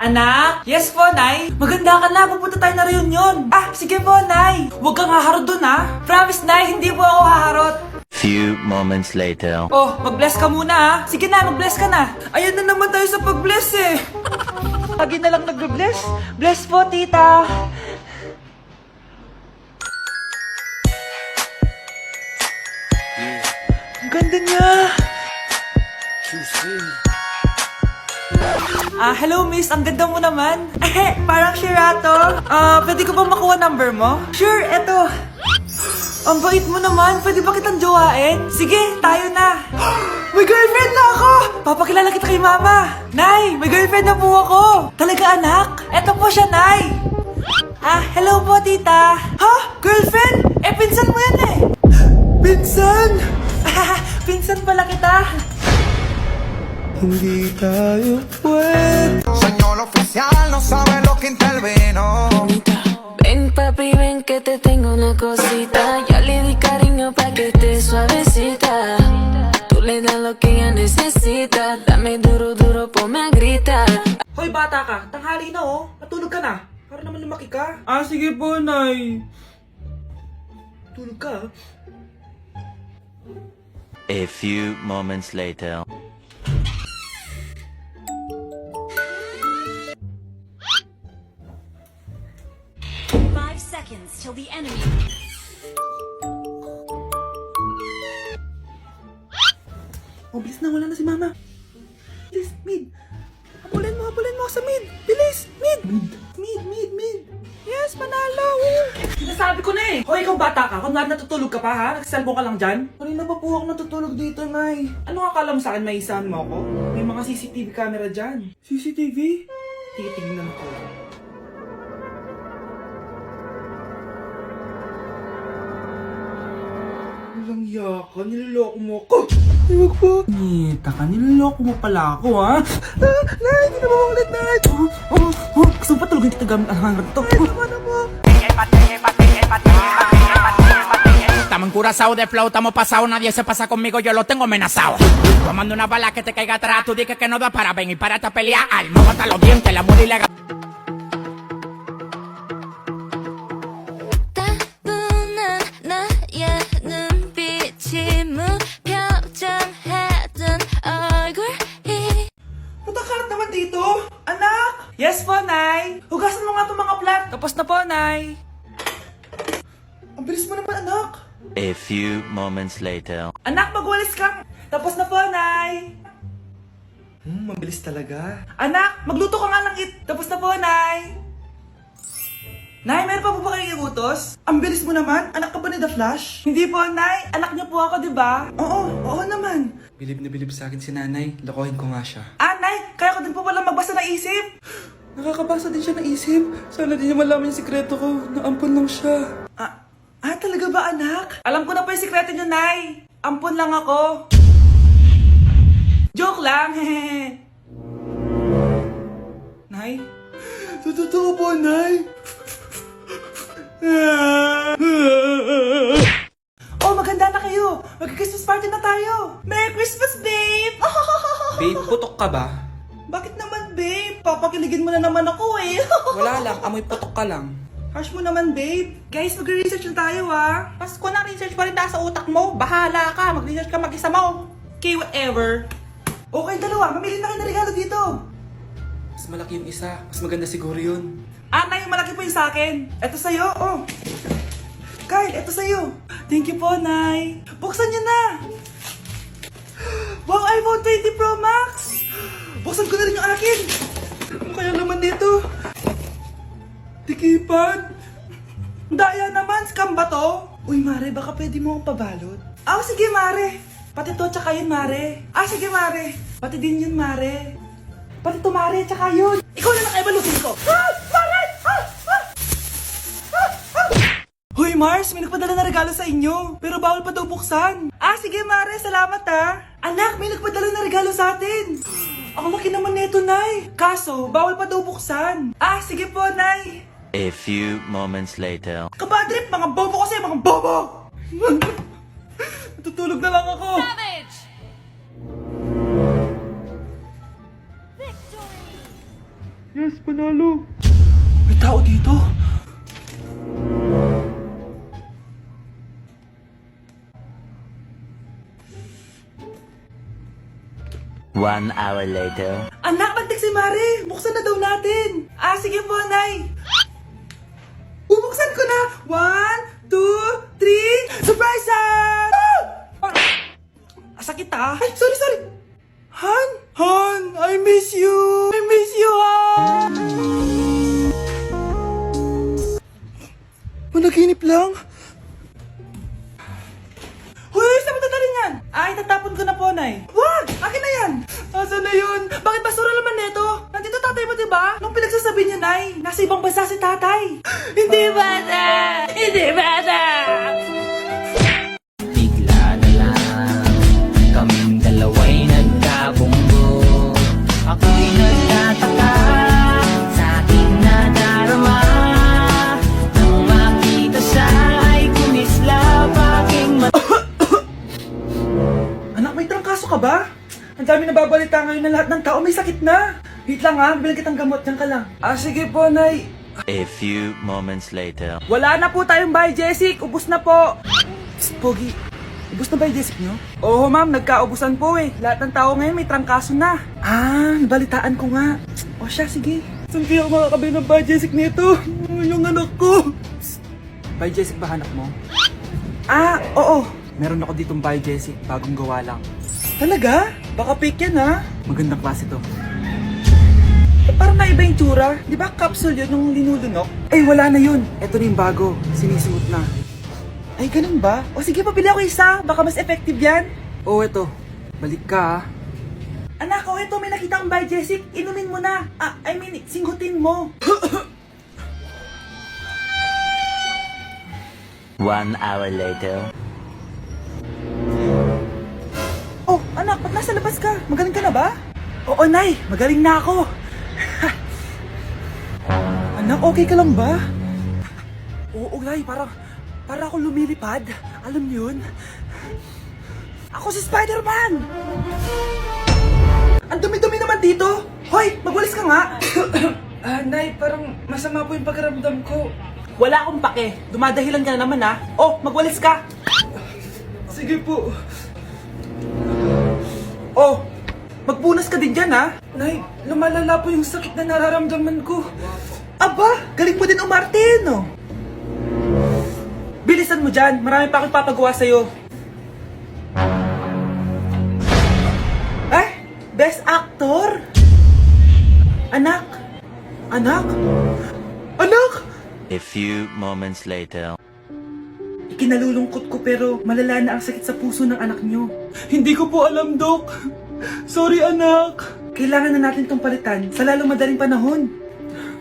Anak? Yes po, Nay. Maganda ka na. Pupunta tayo na reunion. Sige po, Nay. Huwag kang haharot dun, ha? Promise, Nay. Hindi po ako haharot. Few moments later. Oh, mag-bless ka muna, ha? Sige na, mag-bless ka na. Ayan na naman tayo sa pag-bless, eh. Lagi na lang nag-bless. Bless po, tita. Ang ganda niya. Hello miss, ang ganda mo naman. Parang Shirato. Pwede ko ba makuha number mo? Sure, eto. Ang bait mo naman, pwede ba kitang jowain? Sige, tayo na. May girlfriend na ako! Papakilala kita kay mama. Nay, may girlfriend na po ako. Talaga anak? Eto po siya, Nay. Hello po tita. Ha? Girlfriend? Pinsan mo yan eh. Pinsan? Pinsan pala kita. Hindi tayo pwede. Señor oficial, no sabe lo que intervino. Ven papi, ven que te tengo una cosita. Ya le di cariño pa' que esté suavecita. Tú le das lo que ella necesita. Dame duro, duro, ponme a gritar. Hoy bata ka, tanghali na oh. Matulog ka na. Para naman lumaki ka. Sige po, Nay. Tulog ka. A few moments later. Seconds till the enemy. Bilis na, wala na si mama. Bilis, mid. Habulin mo sa mid. Bilis, mid. Mid. Yes, manalo. Sinasabi ko na eh. Hoy, ikaw bata ka. Kung nga natutulog ka pa ha? Nagsiselfon ka lang dyan? Kanina pa po ako natutulog dito, Nay. Ano akala mo sa akin, maisahan mo ako? May mga CCTV camera dyan. CCTV? Titignan ko. Walang yaka, niloloko mo ako. Huwag po. Nita ka, niloloko mo pala ako, ha? Nay, hindi na maulit, Nay. Gusto mo pa tulogin kita gamit ang hangar to. Ay, naman mo. Estamos encurazados de flow, estamos pasados, nadie se pasa conmigo, yo lo tengo amenazado. Tomando una bala que te caiga atrás, tú dices que no da para venir para esta pelea. Alma hasta los dientes, la muerte ilegal. 따분한 나의 눈빛이 무표정해둔 얼굴이 Matakalat naman dito. Anak! Yes po, Nay. Hugasan mo nga itong mga plat. Tapos na po, Nay. Ang bilis mo naman, anak. A few moments later. Anak, magwalis kang. Tapos na po, Nay. Mabilis talaga. Anak, magluto ka nga ng Tapos na po, Nay. Nay, meron pa po ba kayong iutos? Ang bilis mo naman. Anak ka ba ni The Flash? Hindi po, Nay. Anak niyo po ako, di ba? Oo naman. Bilib na bilib sa akin si nanay. Lokohin ko nga siya. Nay, kaya ko din po pala magbasa ng isip. Nakakabasa din siya ng isip. Sana din niya malaman yung sikreto ko. Naampon lang siya. Talaga ba, anak? Alam ko na po yung sikreto niyo, Nay. Ampun lang ako. Joke lang, hehe. Nay? Totoo po, Nay. Maganda na kayo. Mag-Christmas party na tayo. Merry Christmas, babe! Babe, putok ka ba? Bakit naman, babe? Papakiligin mo na naman ako, eh. Wala lang, amoy putok ka lang. Harsh mo naman, babe. Guys, mag-research na tayo, ha? Pasko na, research pa rin sa utak mo. Bahala ka, mag-research ka mag-isa mo. Okay, whatever. Okay, dalawa. Mamili na kayo ng regalo dito. Mas malaki yung isa. Mas maganda siguro yun. Nay, yung malaki po yung sa akin. Ito sa'yo, oh. Kyle, ito sa'yo. Thank you po, Nay. Buksan niyo na. Wow, iPhone 20 Pro Max. Buksan ko na rin yung akin. Ano kaya naman dito? Tikipan. Daya naman, scam ba to? Uy, Mare, baka pwede mo akong pabalot. Sige, Mare. Pati to, tsaka yun, Mare. Sige, Mare. Pati din yun, Mare. Pati to, Mare, tsaka yun. Ikaw na lang kaibalutin ko. Mare! Hoy, Mars, may nagpadala na regalo sa inyo. Pero bawal pa daw buksan. Sige, Mare, salamat Anak, may nagpadala na regalo sa atin. Ang laki naman neto, Nay. Kaso, bawal pa daw buksan. Sige po, Nay. A few moments later. Kabadrip, mga bobo kasi, mga bobo! Natutulog na lang ako. Savage! Yes! Yes, panalo. May tao dito. One hour later. Anak, magtik si Mare! Buksan na daw natin! Ah, sige po, Nay! Bubuksan ko na! 1, 2, 3... Surprise! Sakit ah! Ay, sorry! Han! Han! I miss you! I miss you, Han! Managinip lang. Hoy, saan mo dadalhin yan? Ay, tatapon ko na po, Nay. Wag! Akin na yan! Asan na yun? Bakit basura naman neto? Nandito tatay mo, diba? Nung pinagsasabi niya, Nay, nasa ibang bansa si tatay. Hindi bata! Hindi bata! Bigla na lang kaming dalawa'y nagkabunggo. Ako'y nagtataka sa aking nadarama. Nang makita siya ay kumislap aking Anak, may trangkaso ka ba? Ang dami nababalita ngayon na lahat ng tao may sakit na. Wait lang ha, bilang kitang gamot, dyan ka lang. Ah, sige po, Nay. A few moments later. Wala na po tayong bahay, Jessic. Ubus na po. Psst, Pogi. Ubus na ba yung Jessic nyo? Oo, ma'am. Nagkaubusan po eh. Lahat ng tao ngayon may trangkaso na. Ah, nabalitaan ko nga. O siya, sige. Saan kaya ako makakabili ng bahay Jessic nito? Yung anak ko. Bahay Jessic ba hanap mo? Ah, oo. Meron ako ditong bahay Jessic. Bagong gawa lang. Talaga? Baka fake yan ha? Magandang klase to. Parang naiba yung tsura. Di ba capsule yun nung linulunok? Eh, wala na yun. Ito na yung bago. Sinisuot na. Ay, ganun ba? O sige, pabili ako isa. Baka mas effective yan. Oo, eto. Balik ka, ha? Anak, o eto, may nakita kang bahay, Jessic. Inumin mo na. Ah, I mean, singhutin mo. 1 hour later. Oh, anak, ba't nasa labas ka? Magaling ka na ba? Oo, Nay. Magaling na ako. Anak, okay ka lang ba? Oo, Nay. Para ako lumilipad. Alam niyo yun? Ako si Spider-Man! Ang dumi-dumi naman dito. Hoy, magwalis ka nga. Nay, parang masama po yung pagkaramdam ko. Wala akong pake. Dumadahilan ka na naman, ha? Oh, magwalis ka. Sige po. Oh, magpunas ka din dyan, ha? Nay, lumalala po yung sakit na nararamdaman ko. Aba, galing mo din umarte, no? Bilisan mo dyan. Marami pa akong papagawa sa'yo. Eh, best actor? Anak? Anak? Anak? A few moments later. Ikinalulungkot ko pero malala na ang sakit sa puso ng anak nyo. Hindi ko po alam, Dok. Sorry, anak. Kailangan na natin tong palitan sa lalong madaling panahon.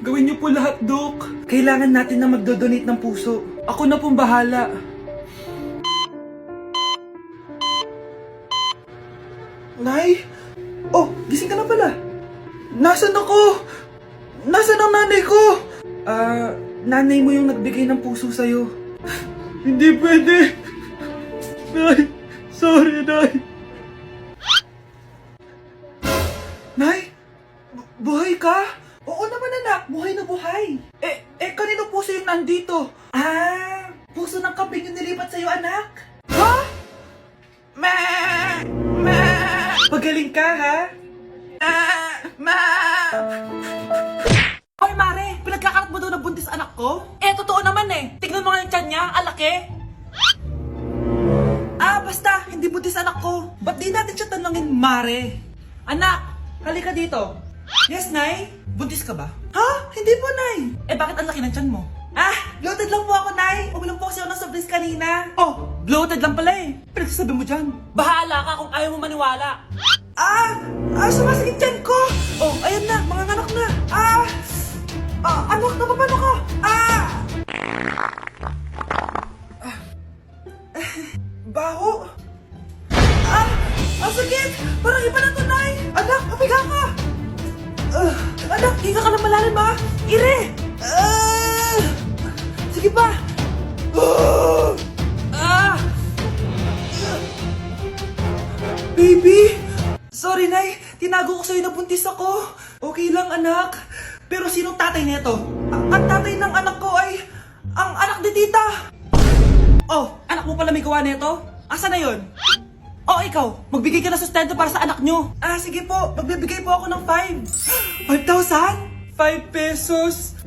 Gawin niyo po lahat, Dok. Kailangan natin na magdodonate ng puso. Ako na pong bahala. Nay? Oh, gising ka na pala. Nasaan ako? Nasaan ang nanay ko? Nanay mo yung nagbigay ng puso sa'yo. Hindi pwede. Nay, sorry, Nay. Nay? Buhay ka? Oo naman anak, buhay na buhay. Kanino puso yung nandito? Ah, puso ng kambing yung nilipat sa'yo anak. Ha? Ma! Ma! Pagaling ka ha? Ma! Hoy Mare, pinagkakarat mo daw na buntis anak ko? Eh, totoo naman eh. Tignan mo nga yung tiyan niya, alaki. Ah, basta, hindi buntis anak ko. Ba't di natin siya tanongin, Mare? Anak, halika dito. Yes, Nay? Buntis ka ba? Ha? Hindi po, Nay. Eh, bakit ang laki ng tiyan mo? Ah, bloated lang po ako, Nay. Uminom po kasi ako ng soft drinks kanina. Oh, bloated lang pala eh. Pinagsasabi mo dyan. Bahala ka kung ayaw mo maniwala. Sumasakit tiyan ko. Oh, ayan na, mga anak na. Anak, napapano ka? Baho. Ang sakit. Parang iba na to, Nay. Anak, papiga ka. Anak, hinga ka na malalim ha. Ire. Sige pa. Baby. Sorry, Nay. Tinago ko sa'yo na buntis ako. Okay lang, anak. Pero sinong tatay nito? Ang tatay ng anak ko ay ang anak ni tita. Oh, anak mo pala may gawa nito? Asa na yun? Oh, ikaw, magbigay ka ng sustento para sa anak nyo. Ah, sige po, magbibigay po ako ng 5. 5,000? 5 pesos?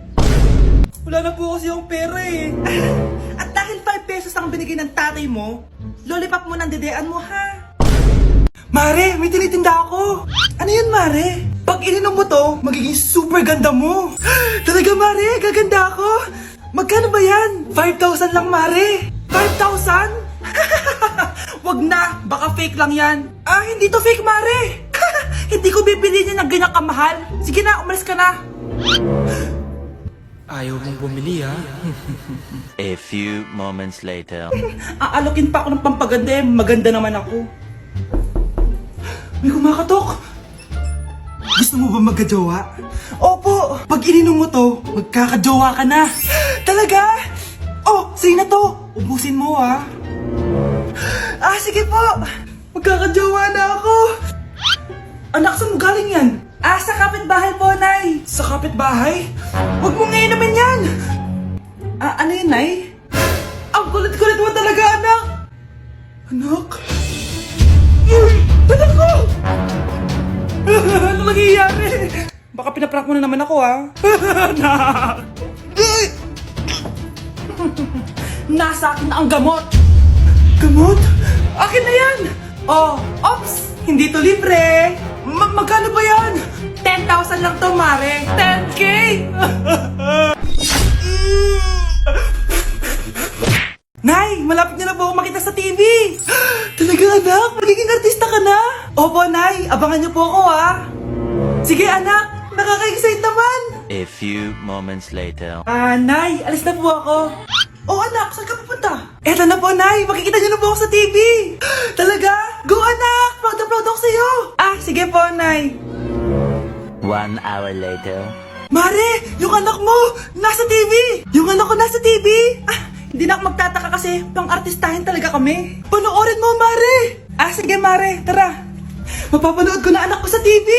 Wala na po kasi yung pera eh. At dahil 5 pesos ang binigay ng tatay mo, lollipop mo ng dedean mo ha. Mare, may tinitinda ako. Ano yun, Mare? Pag ininom mo to, magiging super ganda mo. Talaga, Mare, gaganda ako. Magkano ba yan? 5,000 lang, Mare. 5,000? Wag na, baka fake lang yan. Ah, hindi to fake, Mare. Hindi ko bibili niya ng ganyan kamahal. Sige na, umalis ka na. Ayaw mong bumili ha? A few moments later. Aalokin pa ako ng pampaganda eh. Maganda naman ako. May kumakatok. Gusto mo ba magkajowa? Opo! Pag ininom mo to, magkakajowa ka na. Talaga? Oh, sige na to. Ubusin mo ha. Ah, sige po. Magkakajowa na ako. Anak, saan mo galing yan? Ah, sa kapitbahay po, Nay. Sa kapitbahay? Huwag mong inumin yan. Ah, ano yun, Nay? Ang kulit-kulit mo talaga, anak. Anak? Anak ko! Ano nangyayari? Baka pinaprank mo na naman ako, ha? Anak! Nasa akin na ang gamot! Gamot? Akin na yan! Oh, ops! Hindi to libre! Magkano ba yan? 10,000 lang to, Mare! 10K! Nay, malapit niyo na po ako makita sa TV! Talaga, anak? Magiging artista ka na? Opo, Nay. Abangan niyo po ako, ha? Sige, anak. Nakaka-excite naman! A few moments later. Ah, Nay, alis na po ako. Oh, anak, saan ka pupunta? Eto na po, Nay. Makikita niyo na po ako sa TV. Talaga? Go, anak! Proud na proud ako sa'yo. Ah, sige po, Nay. 1 hour later. Mare, yung anak mo, nasa TV! Yung anak ko nasa TV! Ah, hindi na ako magtataka kasi pang-artistahin talaga kami. Panoorin mo, Mare! Ah, sige, Mare, tara. Mapapanood ko na anak ko sa TV!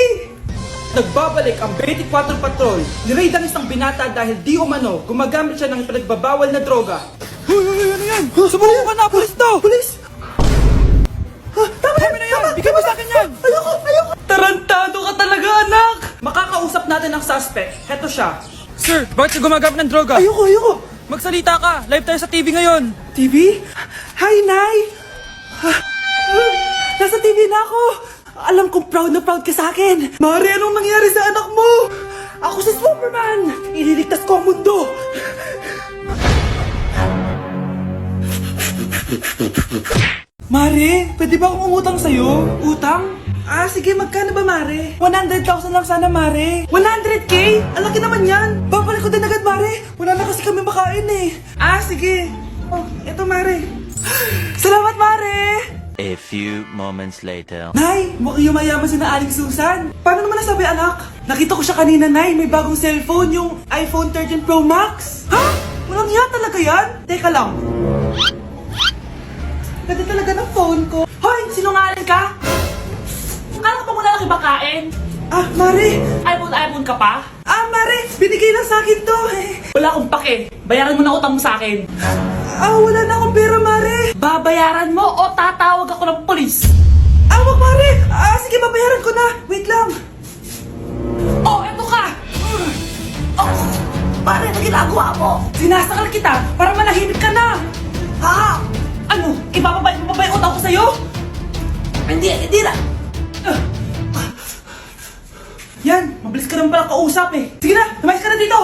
Nagbabalik ang 24 Patrol. Niraid ang isang binata dahil di umano gumagamit siya ng pinagbabawal na droga. Hoy, ano yan? Sumuko ka na, pulis to! Pulis! Tama na yan! Bigay mo sa akin yan! Ayoko! Tarantado ka talaga, anak! Makakausap natin ang suspect. Heto siya. Sir, bakit ka gumagamit ng droga? Ayoko! Magsalita ka! Live tayo sa TV ngayon! TV? Hi, Nay! Nasa TV na ako! Alam kong proud na proud ka sa akin! Mare, anong nangyari sa anak mo? Ako si Superman! Ililigtas ko ang mundo! Mare, pwede ba akong umutang sa'yo? Utang? Ah, sige, magkano ba, Mare? 100,000 lang sana, Mare. 100K? Ang laki naman yan. Babalik ko din agad, Mare. Wala na kasi kami makain eh. Ah, sige. Oh, eto, Mare. Salamat, Mare! A few moments later. Nay, mukhang yumayaman si na Aling Susan. Paano naman nasabi, anak? Nakita ko siya kanina, Nay. May bagong cellphone, yung iPhone 13 Pro Max. Ha? Walang yan talaga yan? Teka lang. Ganda talaga ng phone ko. Hoy, sinungaling ka? Akala ko pa muna nakibakain. Ah, Mare. iPhone ka pa? Ah, Mare. Binigay lang sa akin to. Wala akong pake. Bayaran mo na utang mo sa akin. Ah, wala na akong pera, Mare. Babayaran mo o tatawag ako ng polis? Ah, wag, Mare. Ah, sige, babayaran ko na. Wait lang. Oh, eto ka. Oh, Mare, na ginagawa mo? Sinasakal kita para manahimik ka na. Ha? Ano? Ibababay mo ba yung utang ko sa'yo? Hindi na. Yan, mabilis ka naman pala kausap eh. Sige na, lumayas ka na dito.